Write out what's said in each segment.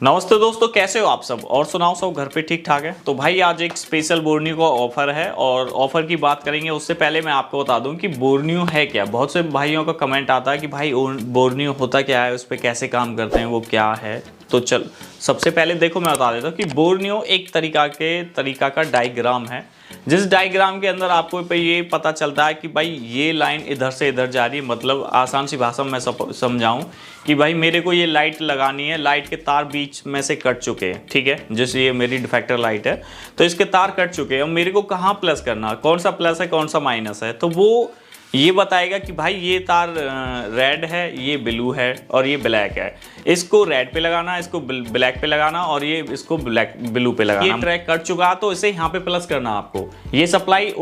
नमस्ते दोस्तों, कैसे हो आप सब? और सुनाओ, सब घर पे ठीक ठाक है? तो भाई आज एक स्पेशल बोर्नियो का ऑफर है और ऑफर की बात करेंगे। उससे पहले मैं आपको बता दूं कि बोर्नियो है क्या। बहुत से भाइयों का कमेंट आता है कि भाई बोर्नियो होता क्या है, उस पर कैसे काम करते हैं, वो क्या है। तो चल सबसे पहले देखो मैं बता देता हूँ कि बोर्नियो एक तरीका का डायग्राम है, जिस डायग्राम के अंदर आपको पे ये पता चलता है कि भाई ये लाइन इधर से इधर जा रही है। मतलब आसान सी भाषा में मैं समझाऊं कि भाई मेरे को ये लाइट लगानी है, लाइट के तार बीच में से कट चुके हैं, ठीक है। जैसे ये मेरी डिफेक्टर लाइट है तो इसके तार कट चुके हैं और मेरे को कहाँ प्लस करना, कौन सा प्लस है कौन सा माइनस है, तो वो ये बताएगा कि भाई ये तार रेड है, ये ब्लू है और ये ब्लैक है। इसको रेड पे लगाना, इसको ब्लैक पे लगाना और ये इसको ब्लू पे लगाना। ये ट्रैक कट चुका तो इसे यहाँ पे प्लस करना आपको। ये सप्लाई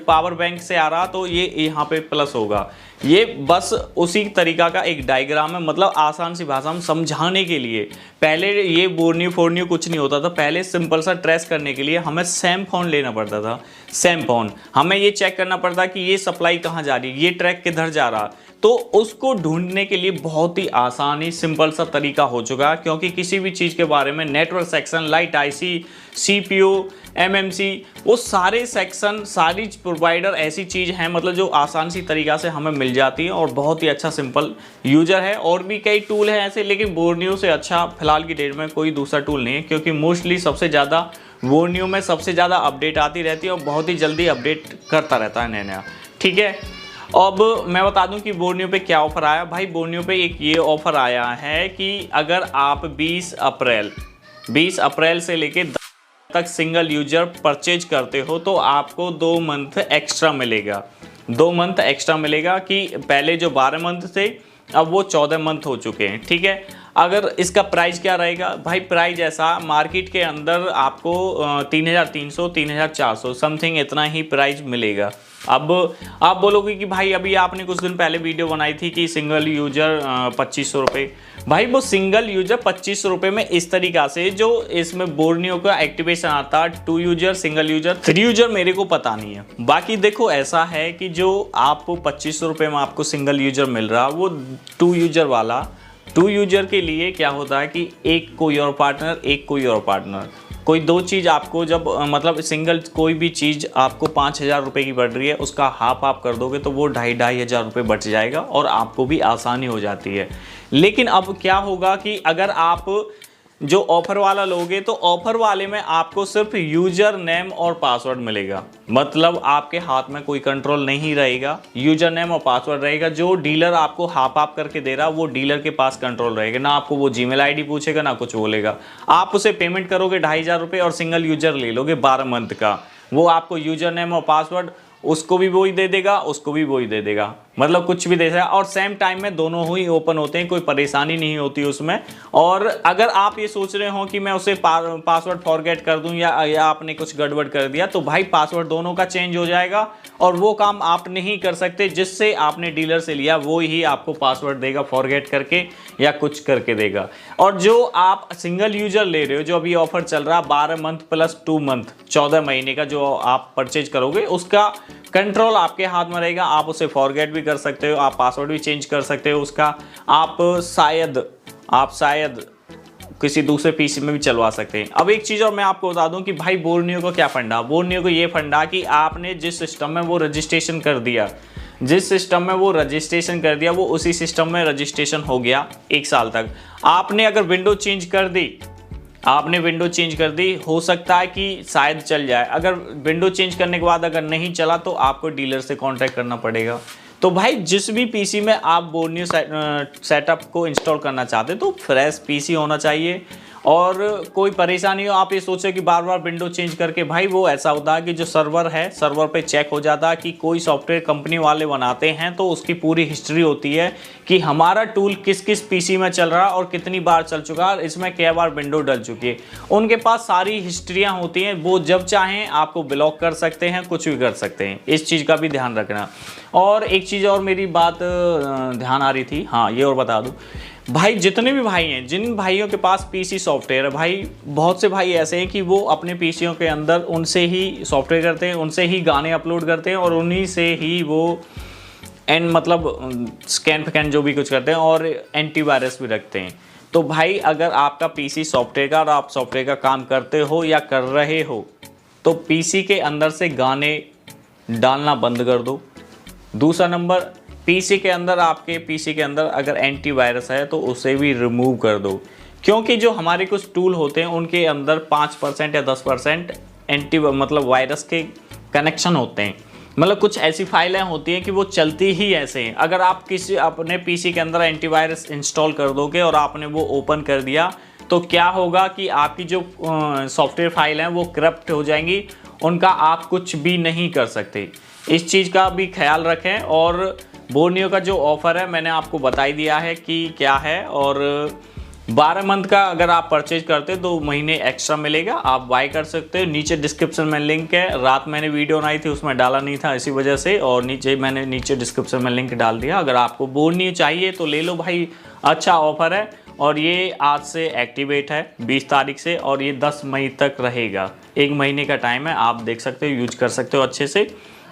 पावर बैंक से आ रहा तो ये यहाँ पे प्लस होगा। ये बस उसी तरीका का एक डायग्राम है। मतलब आसान सी भाषा में समझाने के लिए, पहले ये बोर्नियो फोर्नियो कुछ नहीं होता था। पहले सिंपल सा ट्रेस करने के लिए हमें सैम फोन लेना पड़ता था। सैम फोन हमें ये चेक करना पड़ता कि ये सप्लाई कहाँ जा रही है, ये ट्रैक किधर जा रहा, तो उसको ढूंढने के लिए बहुत ही आसानी सिंपल सा तरीका हो चुका है। क्योंकि किसी भी चीज़ के बारे में network section, light IC, CPU, MMC, वो सारे सेक्शन, सारी प्रोवाइडर ऐसी चीज़ है मतलब जो आसान सी तरीक़ा से हमें मिल जाती है और बहुत ही अच्छा सिंपल यूजर है। और भी कई टूल हैं ऐसे, लेकिन बोर्नियो से अच्छा फिलहाल की डेट में कोई दूसरा टूल नहीं है। क्योंकि मोस्टली सबसे ज़्यादा बोर्नियो में सबसे ज़्यादा अपडेट आती रहती है और बहुत ही जल्दी अपडेट करता रहता है नया, ठीक है। अब मैं बता दूं कि बोर्नियो पे क्या ऑफर आया। भाई बोर्नियो पे एक ये ऑफर आया है कि अगर आप 20 अप्रैल से लेके तक सिंगल यूजर परचेज करते हो तो आपको 2 मंथ एक्स्ट्रा मिलेगा। 2 मंथ एक्स्ट्रा मिलेगा कि पहले जो 12 मंथ थे अब वो 14 मंथ हो चुके हैं, ठीक है। अगर इसका प्राइस क्या रहेगा भाई, प्राइस ऐसा मार्केट के अंदर आपको 3300 3400 समथिंग इतना ही प्राइस मिलेगा। अब आप बोलोगे कि भाई अभी आपने कुछ दिन पहले वीडियो बनाई थी कि सिंगल यूजर 2500 रुपये। भाई वो सिंगल यूजर 2500 रुपये में इस तरीका से जो इसमें बोर्नियो का एक्टिवेशन आता है, 2 यूजर, सिंगल यूजर, 3 यूजर मेरे को पता नहीं है। बाकी देखो ऐसा है कि जो आपको 2500 रुपये में आपको सिंगल यूजर मिल रहा, वो 2 यूजर वाला, 2 यूजर के लिए क्या होता है कि एक कोई और पार्टनर, एक कोई और पार्टनर, कोई 2 चीज़ आपको जब मतलब सिंगल कोई भी चीज़ आपको 5000 रुपये की पड़ रही है, उसका हाफ आप कर दोगे तो वो 2,500 रुपये बच जाएगा और आपको भी आसानी हो जाती है। लेकिन अब क्या होगा कि अगर आप जो ऑफर वाला लोगे तो ऑफर वाले में आपको सिर्फ यूजर नेम और पासवर्ड मिलेगा। मतलब आपके हाथ में कोई कंट्रोल नहीं रहेगा, यूजर नेम और पासवर्ड रहेगा। जो डीलर आपको हाफ आप करके दे रहा वो डीलर के पास कंट्रोल रहेगा। ना आपको वो जीमेल आईडी पूछेगा ना कुछ बोलेगा। आप उसे पेमेंट करोगे 2,500 रुपये और सिंगल यूजर ले लोगे 12 मंथ का, वो आपको यूजर नेम और पासवर्ड उसको भी वही दे देगा, उसको भी वही दे देगा। मतलब कुछ भी दे देगा और सेम टाइम में दोनों ही ओपन होते हैं, कोई परेशानी नहीं होती उसमें। और अगर आप ये सोच रहे हो कि मैं उसे पासवर्ड फॉरगेट कर दूं या आपने कुछ गड़बड़ कर दिया, तो भाई पासवर्ड दोनों का चेंज हो जाएगा और वो काम आप नहीं कर सकते जिससे आपने डीलर से लिया, वो ही आपको पासवर्ड देगा फॉरगेट करके या कुछ करके देगा। और जो आप सिंगल यूजर ले रहे हो, जो अभी ऑफर चल रहा 12 मंथ प्लस 2 मंथ 14 महीने का जो आप परचेज करोगे, उसका कंट्रोल आपके हाथ में रहेगा। आप उसे फॉरगेट भी कर सकते हो, आप पासवर्ड भी चेंज कर सकते हो उसका। आप शायद किसी दूसरे पीसी में भी चलवा सकते हैं। अब एक चीज़ और मैं आपको बता दूं कि भाई बोर्नियो को क्या फंडा, बोर्नियो को ये फंडा कि आपने जिस सिस्टम में वो रजिस्ट्रेशन कर दिया, वो उसी सिस्टम में रजिस्ट्रेशन हो गया 1 साल तक। आपने अगर विंडो चेंज कर दी, हो सकता है कि शायद चल जाए। अगर विंडो चेंज करने के बाद अगर नहीं चला तो आपको डीलर से कांटेक्ट करना पड़ेगा। तो भाई जिस भी पीसी में आप बोर्नियो सेटअप को इंस्टॉल करना चाहते हो तो फ्रेश पीसी होना चाहिए और कोई परेशानी हो। आप ये सोचो कि बार बार विंडो चेंज करके, भाई वो ऐसा होता है कि जो सर्वर है, सर्वर पे चेक हो जाता है कि कोई सॉफ्टवेयर कंपनी वाले बनाते हैं तो उसकी पूरी हिस्ट्री होती है कि हमारा टूल किस किस पीसी में चल रहा और कितनी बार चल चुका है, इसमें क्या बार विंडो डल चुकी है। उनके पास सारी हिस्ट्रियाँ होती हैं, वो जब चाहें आपको ब्लॉक कर सकते हैं, कुछ भी कर सकते हैं। इस चीज़ का भी ध्यान रखना। और एक चीज़ और मेरी बात ध्यान आ रही थी, हाँ ये और बता दूँ भाई, जितने भी भाई हैं, जिन भाइयों के पास पीसी सॉफ्टवेयर है, भाई बहुत से भाई ऐसे हैं कि वो अपने पीसीओं के अंदर उनसे ही सॉफ्टवेयर करते हैं, उनसे ही गाने अपलोड करते हैं और उन्हीं से ही वो मतलब स्कैन फैन जो भी कुछ करते हैं और एंटीवायरस भी रखते हैं। तो भाई अगर आपका पीसी सॉफ्टवेयर का और आप सॉफ्टवेयर का काम करते हो या कर रहे हो तो पीसी के अंदर से गाने डालना बंद कर दो। दूसरा नंबर, पीसी के अंदर, आपके पीसी के अंदर अगर एंटीवायरस है तो उसे भी रिमूव कर दो, क्योंकि जो हमारे कुछ टूल होते हैं उनके अंदर 5% या 10% मतलब वायरस के कनेक्शन होते हैं। मतलब कुछ ऐसी फाइलें होती हैं कि वो चलती ही ऐसे हैं। अगर आप किसी अपने पीसी के अंदर एंटीवायरस इंस्टॉल कर दोगे और आपने वो ओपन कर दिया तो क्या होगा कि आपकी जो सॉफ्टवेयर फाइल हैं वो करप्ट हो जाएंगी, उनका आप कुछ भी नहीं कर सकते। इस चीज़ का भी ख्याल रखें। और बोर्नियो का जो ऑफ़र है मैंने आपको बता ही दिया है कि क्या है, और 12 मंथ का अगर आप परचेज करते हो 2 महीने एक्स्ट्रा मिलेगा, आप बाय कर सकते हो। नीचे डिस्क्रिप्शन में लिंक है। रात मैंने वीडियो बनाई थी उसमें डाला नहीं था इसी वजह से, और नीचे डिस्क्रिप्शन में लिंक डाल दिया। अगर आपको बोर्नियो चाहिए तो ले लो भाई, अच्छा ऑफर है। और ये आज से एक्टिवेट है 20 तारीख से, और ये 10 मई तक रहेगा। 1 महीने का टाइम है, आप देख सकते हो, यूज कर सकते हो अच्छे से।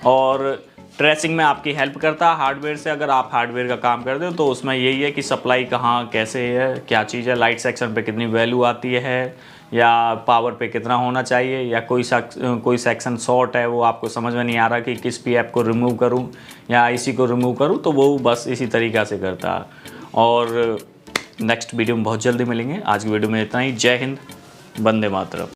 और ट्रेसिंग में आपकी हेल्प करता है हार्डवेयर से। अगर आप हार्डवेयर का काम करते हो तो उसमें यही है कि सप्लाई कहाँ कैसे है, क्या चीज़ है, लाइट सेक्शन पे कितनी वैल्यू आती है, या पावर पे कितना होना चाहिए, या कोई सेक्शन शॉर्ट है वो आपको समझ में नहीं आ रहा कि किस पीएफ को रिमूव करूं या आईसी को रिमूव करूं, तो वो बस इसी तरीक़ा से करता है। और नेक्स्ट वीडियो में बहुत जल्दी मिलेंगे। आज की वीडियो में इतना ही। जय हिंद, वंदे मातरम।